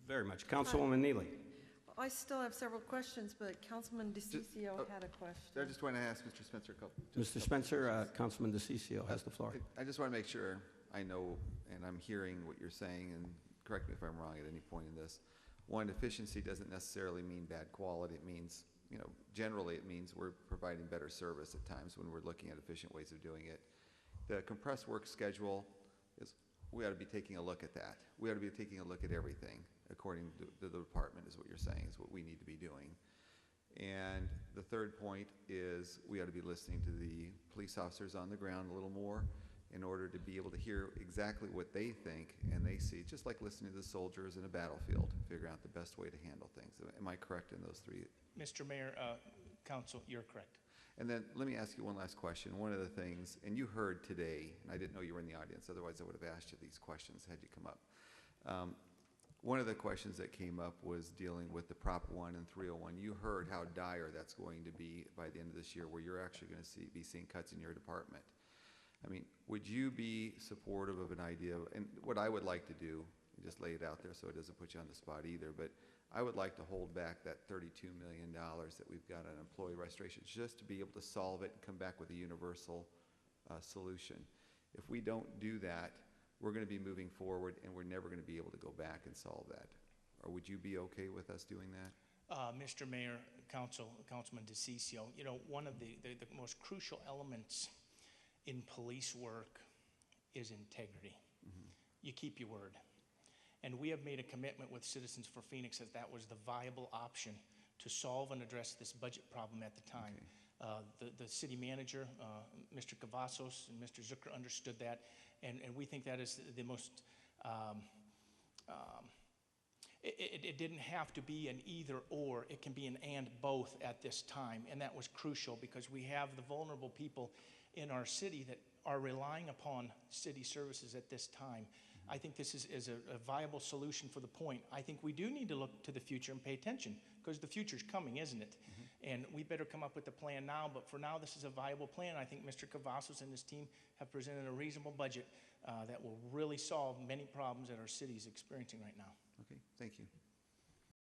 very much. Councilwoman Neely. I still have several questions, but Councilman DiCiccio had a question. I just want to ask Mr. Spencer a couple. Mr. Spencer, Councilman DiCiccio has the floor. I just want to make sure I know and I'm hearing what you're saying, and correct me if I'm wrong at any point in this. One, efficiency doesn't necessarily mean bad quality. It means, you know, generally it means we're providing better service at times when we're looking at efficient ways of doing it. The compressed work schedule is, we ought to be taking a look at that. We ought to be taking a look at everything according to the department, is what you're saying, is what we need to be doing. And the third point is we ought to be listening to the police officers on the ground a little more in order to be able to hear exactly what they think and they see, just like listening to the soldiers in a battlefield, figuring out the best way to handle things. Am I correct in those three? Mr. Mayor, Council, you're correct. And then let me ask you one last question. One of the things, and you heard today, and I didn't know you were in the audience, otherwise I would have asked you these questions had you come up. One of the questions that came up was dealing with the Prop 1 and 301. You heard how dire that's going to be by the end of this year, where you're actually going to be seeing cuts in your department. I mean, would you be supportive of an idea, and what I would like to do, just lay it out there so it doesn't put you on the spot either, but I would like to hold back that $32 million that we've got on employee restoration just to be able to solve it and come back with a universal solution. If we don't do that, we're going to be moving forward and we're never going to be able to go back and solve that. Or would you be okay with us doing that? Mr. Mayor, Councilman DiCiccio, you know, one of the most crucial elements in police work is integrity. Mm-hmm. You keep your word. And we have made a commitment with Citizens for Phoenix that that was the viable option to solve and address this budget problem at the time. Okay. The city manager, Mr. Cavazos and Mr. Zucker understood that, and we think that is the most, it didn't have to be an either or, it can be an and both at this time, and that was crucial because we have the vulnerable people in our city that are relying upon city services at this time. I think this is a viable solution for the point. I think we do need to look to the future and pay attention because the future's coming, isn't it? Mm-hmm. And we better come up with a plan now, but for now this is a viable plan. I think Mr. Cavazos and his team have presented a reasonable budget that will really solve many problems that our city is experiencing right now. Okay, thank you.